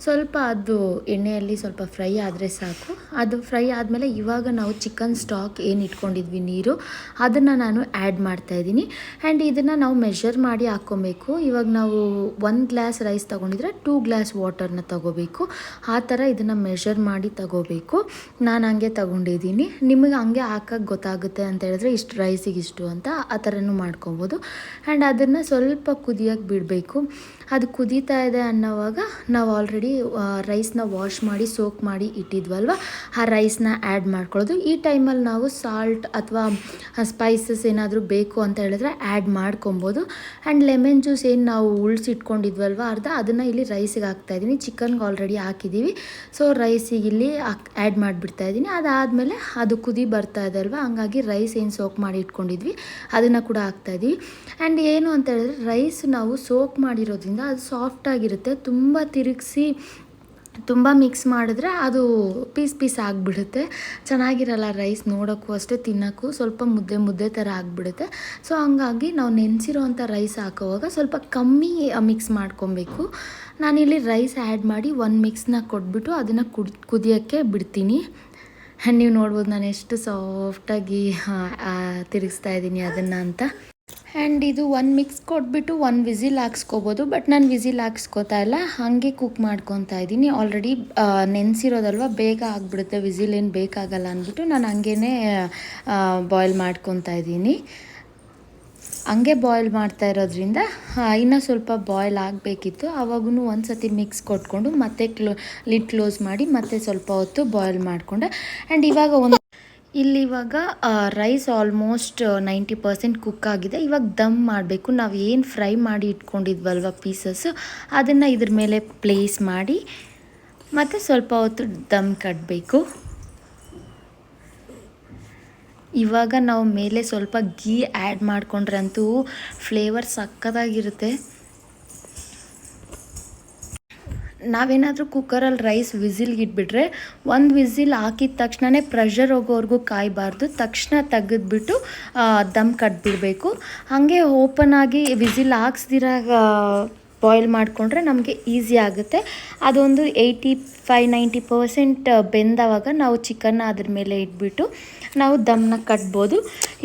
ಸ್ವಲ್ಪ ಅದು ಎಣ್ಣೆಯಲ್ಲಿ ಸ್ವಲ್ಪ ಫ್ರೈ ಆದರೆ ಸಾಕು. ಅದು ಫ್ರೈ ಆದಮೇಲೆ ಇವಾಗ ನಾವು ಚಿಕನ್ ಸ್ಟಾಕ್ ಏನು ಇಟ್ಕೊಂಡಿದ್ವಿ ನೀರು, ಅದನ್ನು ನಾನು ಆ್ಯಡ್ ಮಾಡ್ತಾಯಿದ್ದೀನಿ. ಆ್ಯಂಡ್ ಇದನ್ನು ನಾವು ಮೆಷರ್ ಮಾಡಿ ಹಾಕ್ಕೊಬೇಕು. ಇವಾಗ ನಾವು 1 ಗ್ಲಾಸ್ ರೈಸ್ ತೊಗೊಂಡಿದ್ರೆ 2 ಗ್ಲಾಸ್ ವಾಟರ್ನ ತೊಗೋಬೇಕು. ಆ ಥರ ಇದನ್ನು ಮೆಷರ್ ಮಾಡಿ ತೊಗೋಬೇಕು. ನಾನು ಹಂಗೆ ತೊಗೊಂಡಿದ್ದೀನಿ. ನಿಮಗೆ ಹಂಗೆ ಹಾಕೋಕ್ಕೆ ಗೊತ್ತಾಗುತ್ತೆ ಅಂತ ಹೇಳಿದ್ರೆ ಇಷ್ಟು ರೈಸಿಗೆ ಇಷ್ಟು ಅಂತ ಆ ಥರನೂ ಮಾಡ್ಕೊಬೋದು. ಆ್ಯಂಡ್ ಅದನ್ನು ಸ್ವಲ್ಪ ಕುದಿಯೋಕ್ಕೆ ಬಿಡಬೇಕು. ಅದು ಕುದೀತಾ ಇದೆ ಅನ್ನೋವಾಗ ನಾವು ಆಲ್ರೆಡಿ ರೈಸ್ನ ವಾಶ್ ಮಾಡಿ ಸೋಕ್ ಮಾಡಿ ಇಟ್ಟಿದ್ವಲ್ವ, ಆ ರೈಸ್ನ ಆ್ಯಡ್ ಮಾಡ್ಕೊಳ್ಳೋದು. ಈ ಟೈಮಲ್ಲಿ ನಾವು ಸಾಲ್ಟ್ ಅಥವಾ ಸ್ಪೈಸಸ್ ಏನಾದರೂ ಬೇಕು ಅಂತ ಹೇಳಿದ್ರೆ ಆ್ಯಡ್ ಮಾಡ್ಕೊಬೋದು. ಆ್ಯಂಡ್ ಲೆಮನ್ ಜ್ಯೂಸ್ ಏನು ನಾವು ಉಳಿಸಿಟ್ಕೊಂಡಿದ್ವಲ್ವ ಅದನ್ನು ಇಲ್ಲಿ ರೈಸಿಗೆ ಹಾಕ್ತಾಯಿದ್ದೀನಿ. ಚಿಕನ್ಗೆ ಆಲ್ರೆಡಿ ಹಾಕಿದ್ದೀವಿ, ಸೊ ರೈಸಿಗೆ ಇಲ್ಲಿ ಆ್ಯಡ್ ಮಾಡಿಬಿಡ್ತಾಯಿದ್ದೀನಿ. ಅದಾದಮೇಲೆ ಅದು ಕುದಿ ಬರ್ತಾ ಇದೆ ಅಲ್ವ, ಹಂಗಾಗಿ ರೈಸ್ ಏನು ಸೋಕ್ ಮಾಡಿ ಇಟ್ಕೊಂಡಿದ್ವಿ ಅದನ್ನು ಕೂಡ ಹಾಕ್ತಾಯಿದ್ದೀವಿ. ಆ್ಯಂಡ್ ಏನು ಅಂತ ಹೇಳಿದ್ರೆ ರೈಸ್ ನಾವು ಸೋಕ್ ಮಾಡಿರೋದ್ರಿಂದ ಅದು ಸಾಫ್ಟಾಗಿರುತ್ತೆ. ತುಂಬ ತಿರುಗಿಸಿ ತುಂಬ ಮಿಕ್ಸ್ ಮಾಡಿದ್ರೆ ಅದು ಪೀಸ್ ಆಗಿಬಿಡುತ್ತೆ, ಚೆನ್ನಾಗಿರಲ್ಲ ರೈಸ್. ನೋಡೋಕ್ಕೂ ಅಷ್ಟೇ, ತಿನ್ನೋಕ್ಕೂ ಸ್ವಲ್ಪ ಮುದ್ದೆ ಥರ ಆಗಿಬಿಡುತ್ತೆ. ಸೊ ಹಂಗಾಗಿ ನಾವು ನೆನೆಸಿರೋ ಅಂಥ ರೈಸ್ ಹಾಕೋವಾಗ ಸ್ವಲ್ಪ ಕಮ್ಮಿ ಮಿಕ್ಸ್ ಮಾಡ್ಕೊಬೇಕು. ನಾನಿಲ್ಲಿ ರೈಸ್ ಆ್ಯಡ್ ಮಾಡಿ 1 ಮಿಕ್ಸ್ನ ಕೊಟ್ಬಿಟ್ಟು ಅದನ್ನು ಕುದಿಯೋಕ್ಕೆ ಬಿಡ್ತೀನಿ. ನೀವು ನೋಡ್ಬೋದು ನಾನು ಎಷ್ಟು ಸಾಫ್ಟಾಗಿ ತಿರುಗಿಸ್ತಾ ಇದ್ದೀನಿ ಅದನ್ನು ಅಂತ. ಆ್ಯಂಡ್ ಇದು 1 ಮಿಕ್ಸ್ ಕೊಟ್ಬಿಟ್ಟು 1 ವಿಸಿಲ್ ಹಾಕ್ಸ್ಕೊಬೋದು, ಬಟ್ ನಾನು ವಿಸಿಲ್ ಹಾಕ್ಸ್ಕೊತಾ ಇಲ್ಲ, ಹಾಗೆ ಕುಕ್ ಮಾಡ್ಕೊತಾ ಇದ್ದೀನಿ. ಆಲ್ರೆಡಿ ನೆನೆಸಿರೋದಲ್ವ, ಬೇಗ ಆಗಿಬಿಡುತ್ತೆ, ವಿಸಿಲ್ ಏನು ಬೇಕಾಗಲ್ಲ ಅಂದ್ಬಿಟ್ಟು ನಾನು ಹಂಗೇ ಬಾಯ್ಲ್ ಮಾಡ್ಕೊತಾ ಇದ್ದೀನಿ. ಹಂಗೆ ಬಾಯ್ಲ್ ಮಾಡ್ತಾ ಇರೋದ್ರಿಂದ ಇನ್ನೂ ಸ್ವಲ್ಪ ಬಾಯ್ಲ್ ಆಗಬೇಕಿತ್ತು. ಆವಾಗೂ ಒಂದು ಸತಿ ಮಿಕ್ಸ್ ಕೊಟ್ಕೊಂಡು ಮತ್ತೆ ಲಿಡ್ ಕ್ಲೋಸ್ ಮಾಡಿ ಮತ್ತೆ ಸ್ವಲ್ಪ ಹೊತ್ತು ಬಾಯ್ಲ್ ಮಾಡಿಕೊಂಡೆ. ಆ್ಯಂಡ್ ಇವಾಗ ರೈಸ್ ಆಲ್ಮೋಸ್ಟ್ 90% ಕುಕ್ ಆಗಿದೆ. ಇವಾಗ ದಮ್ ಮಾಡಬೇಕು. ನಾವು ಏನು ಫ್ರೈ ಮಾಡಿ ಇಟ್ಕೊಂಡಿದ್ವಲ್ವ ಪೀಸಸ್ಸು, ಅದನ್ನು ಇದ್ರ ಮೇಲೆ ಪ್ಲೇಸ್ ಮಾಡಿ ಮತ್ತು ಸ್ವಲ್ಪ ಹೊತ್ತು ದಮ್ ಕಟ್ಟಬೇಕು. ಇವಾಗ ನಾವು ಮೇಲೆ ಸ್ವಲ್ಪ ಗೀ ಆ್ಯಡ್ ಮಾಡಿಕೊಂಡ್ರಂತೂ ಫ್ಲೇವರ್ ಸಕ್ಕತ್ತಾಗಿರುತ್ತೆ. ನಾವೇನಾದರೂ ಕುಕ್ಕರಲ್ಲಿ ರೈಸ್ ವಿಸಿಲ್ಗೆ ಇಟ್ಬಿಟ್ರೆ 1 ವಿಸಿಲ್ ಹಾಕಿದ ತಕ್ಷಣವೇ ಪ್ರೆಷರ್ ಹೋಗೋವರೆಗೂ ಕಾಯಬಾರ್ದು, ತಕ್ಷಣ ತೆಗೆದ್ಬಿಟ್ಟು ದಮ್ ಕಟ್ಬಿಡಬೇಕು. ಹಾಗೆ ಓಪನ್ ಆಗಿ ವಿಸಿಲ್ ಹಾಕ್ಸ್ದಿರಾಗ ಬಾಯ್ಲ್ ಮಾಡಿಕೊಂಡ್ರೆ ನಮಗೆ ಈಸಿ ಆಗುತ್ತೆ. ಅದೊಂದು 85-90% ಬೆಂದವಾಗ ನಾವು ಚಿಕನ್ನ ಅದ್ರ ಮೇಲೆ ಇಟ್ಬಿಟ್ಟು ನಾವು ದಮ್ಮನ್ನ ಕಟ್ಬೋದು.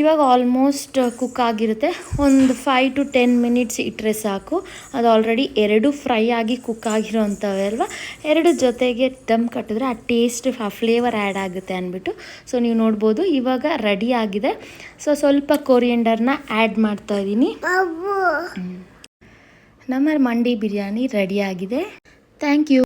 ಇವಾಗ ಆಲ್ಮೋಸ್ಟ್ ಕುಕ್ ಆಗಿರುತ್ತೆ. ಒಂದು 5 to 10 ಮಿನಿಟ್ಸ್ ಇಟ್ಟರೆ ಸಾಕು. ಅದು ಆಲ್ರೆಡಿ 2 ಫ್ರೈ ಆಗಿ ಕುಕ್ ಆಗಿರೋವಂಥವೆ ಅಲ್ವ, 2 ಜೊತೆಗೆ ದಮ್ ಕಟ್ಟಿದ್ರೆ ಆ ಟೇಸ್ಟ್, ಆ ಫ್ಲೇವರ್ ಆ್ಯಡ್ ಆಗುತ್ತೆ ಅಂದ್ಬಿಟ್ಟು. ಸೊ ನೀವು ನೋಡ್ಬೋದು ಇವಾಗ ರೆಡಿ ಆಗಿದೆ. ಸೊ ಸ್ವಲ್ಪ ಕೊರಿಯಂಡರ್ನ ಆ್ಯಡ್ ಮಾಡ್ತಾಯಿದ್ದೀನಿ. ನಮ್ಮ ಮಂಡಿ ಬಿರಿಯಾನಿ ರೆಡಿ ಆಗಿದೆ. Thank you.